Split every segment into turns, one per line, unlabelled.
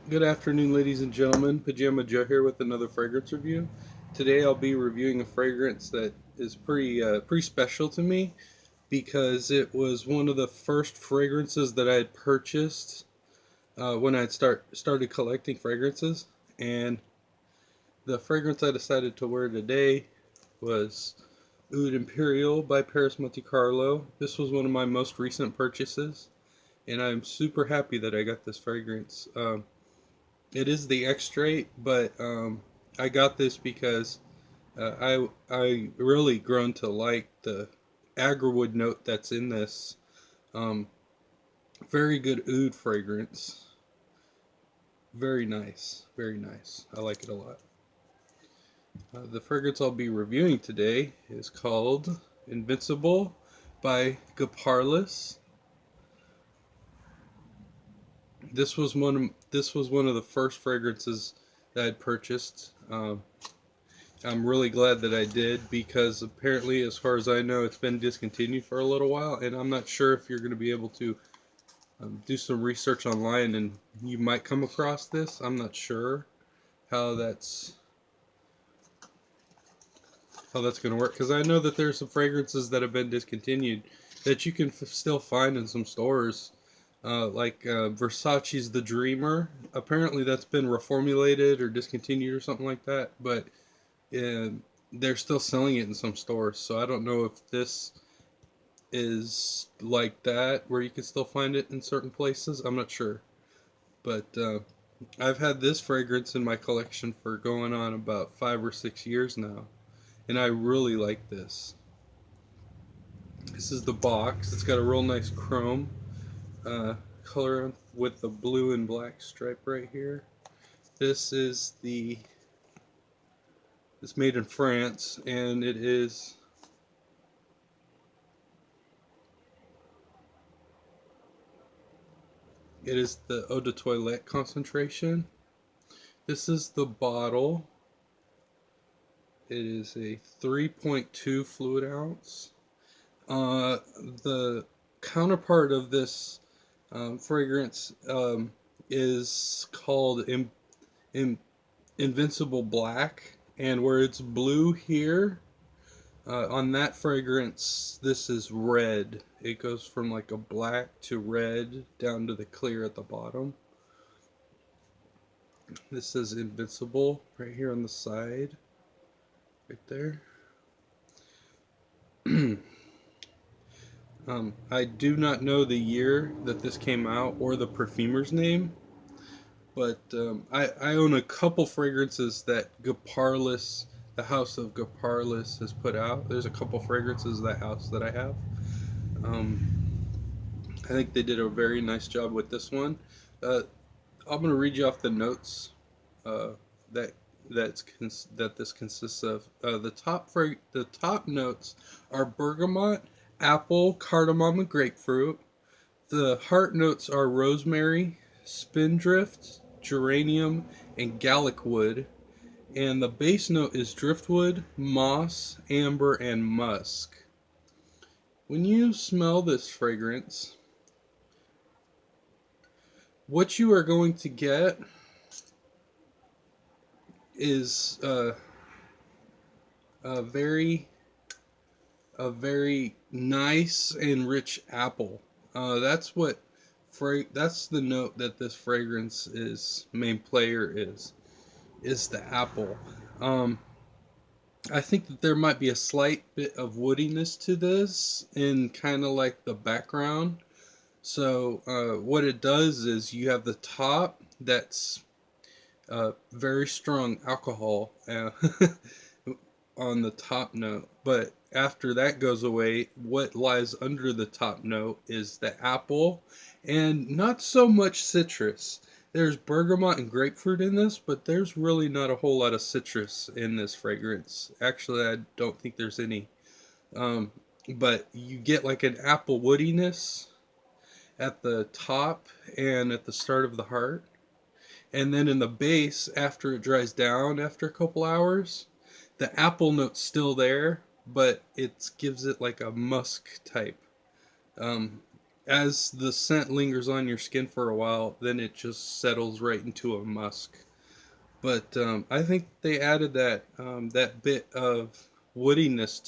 Good afternoon, ladies and gentlemen. Pajama Joe here with another fragrance review. Today I'll be reviewing a fragrance that is pretty special to me because it was one of the first fragrances that I had purchased when I started collecting fragrances. And the fragrance I decided to wear today was Oud Imperial by Paris Monte Carlo. This was one of my most recent purchases, and I'm super happy that I got this fragrance. It is the extrait, but I got this because I really grown to like the agarwood note that's in this. Um, Very good oud fragrance. Very nice, very nice. I like it a lot. The fragrance I'll be reviewing today is called Invincible by geparlys. This was one of the first fragrances that I'd purchased. I'm really glad that I did because apparently, as far as I know, it's been discontinued for a little while, and I'm not sure if you're going to be able to do some research online and you might come across this. I'm not sure how that's going to work because I know that there's some fragrances that have been discontinued that you can still find in some stores. Like Versace's The Dreamer. Apparently, that's been reformulated or discontinued or something like that, but and they're still selling it in some stores. So I don't know if this is like that where you can still find it in certain places. I'm not sure, but I've had this fragrance in my collection for going on about 5 or 6 years now, and I really like this. This is the box. It's got a real nice chrome color with the blue and black stripe right here. This is the it's made in France, and it is the eau de toilette concentration. This is the bottle. It is a 3.2 fluid ounce. The counterpart of this fragrance is called Invincible Black, and where it's blue here, on that fragrance, this is red. It goes from like a black to red down to the clear at the bottom. This says Invincible right here on the side, right there. I do not know the year that this came out or the perfumer's name, but I own a couple fragrances that geparlys, the house of geparlys, has put out. There's a couple fragrances of that house that I have. Um, I think they did a very nice job with this one. Uh, I'm going to read you off the notes uh, that that this consists of. The top notes are bergamot, apple, cardamom, and grapefruit. The heart notes are rosemary, spindrift, geranium, and gallic wood. And the base note is driftwood, moss, amber, and musk. When you smell this fragrance, what you are going to get is a very nice and rich apple. That's the note that this fragrance is main player is the apple. Um, I think that there might be a slight bit of woodiness to this in kind of like the background. So what it does is you have the top that's very strong alcohol on the top note, but after that goes away, what lies under the top note is the apple and not so much citrus. There's bergamot and grapefruit in this, but there's really not a whole lot of citrus in this fragrance. Actually, I don't think there's any. Um, but you get like an apple woodiness at the top and at the start of the heart. And then in the base, after it dries down after a couple hours, the apple note's still there, but it gives it like a musk type. Um, as the scent lingers on your skin for a while, then it just settles right into a musk. But I think they added that bit of woodiness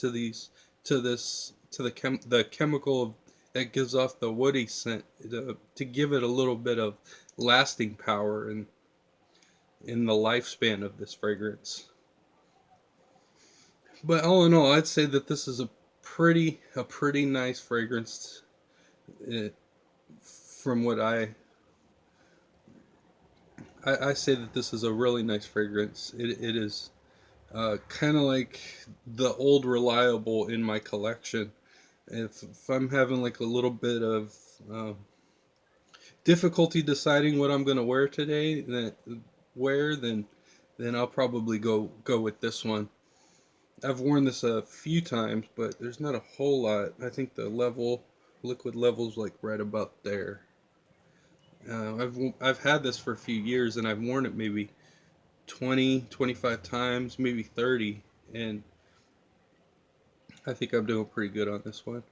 to the chemical that gives off the woody scent to give it a little bit of lasting power in the lifespan of this fragrance. But all in all, I'd say that this is a pretty nice fragrance. It, from what I say that this is a really nice fragrance. It is kind of like the old reliable in my collection. If I'm having like a little bit of difficulty deciding what I'm gonna wear today, then I'll probably go with this one. I've worn this a few times, but there's not a whole lot. I think the liquid level's like right about there. I've had this for a few years, and I've worn it maybe 20, 25 times, maybe 30, and I think I'm doing pretty good on this one.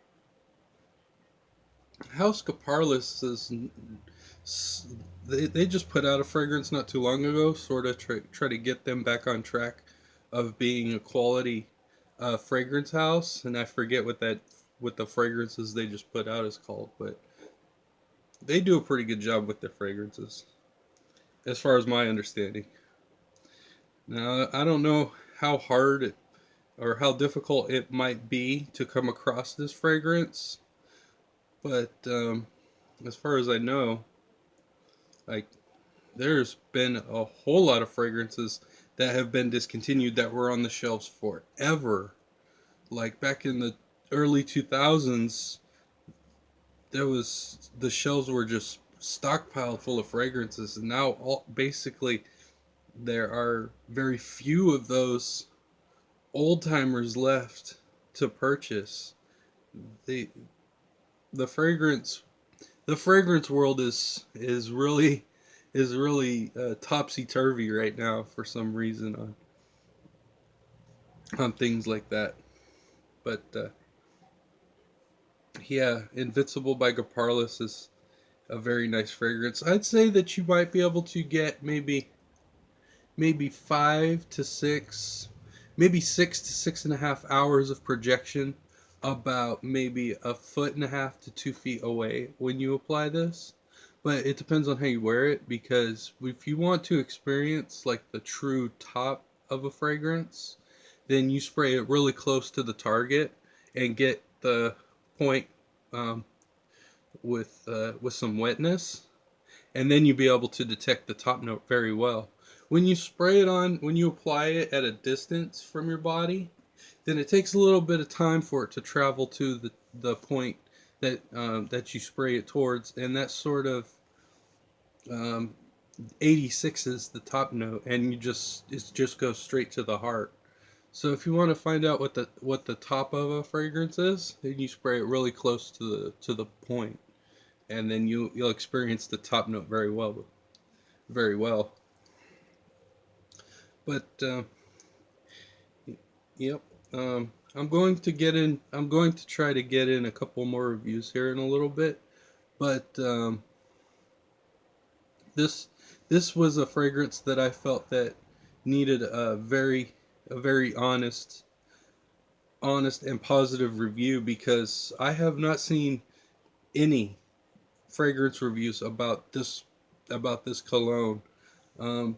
House geparlys they just put out a fragrance not too long ago, sort of try to get them back on track of being a quality fragrance house, and I forget what the fragrances they just put out is called, but they do a pretty good job with their fragrances, as far as my understanding. Now I don't know how hard or how difficult it might be to come across this fragrance, but as far as I know, like there's been a whole lot of fragrances that have been discontinued that were on the shelves forever. Like back in the early 2000s, the shelves were just stockpiled full of fragrances, and now basically there are very few of those old timers left to purchase. The the fragrance the fragrance world is really topsy turvy right now for some reason on things like that. But yeah, Invincible by geparlys is a very nice fragrance. I'd say that you might be able to get maybe 5 to 6, maybe 6 to 6.5 hours of projection about maybe a foot and a half to 2 feet away when you apply this. But it depends on how you wear it, because if you want to experience like the true top of a fragrance, then you spray it really close to the target and get the point um, with some wetness, and then you'll be able to detect the top note very well. When you apply it at a distance from your body, then it takes a little bit of time for it to travel to the point that you spray it towards, and that sort of um, 86 is the top note, and it just goes straight to the heart. So if you want to find out what the top of a fragrance is, then you spray it really close to the point, and then you'll experience the top note very well, very well. But yep, I'm going to try to get in a couple more reviews here in a little bit. But this this was a fragrance that I felt that needed a very honest and positive review, because I have not seen any fragrance reviews about this cologne. Um,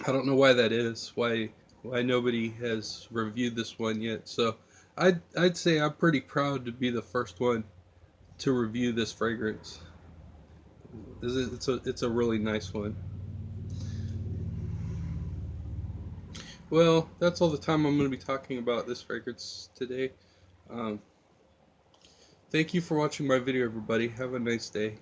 I don't know why that is. Why nobody has reviewed this one yet. So I'd say I'm pretty proud to be the first one to review this fragrance. It's a really nice one. Well, that's all the time I'm going to be talking about this fragrance today. Um, Thank you for watching my video, everybody. Have a nice day.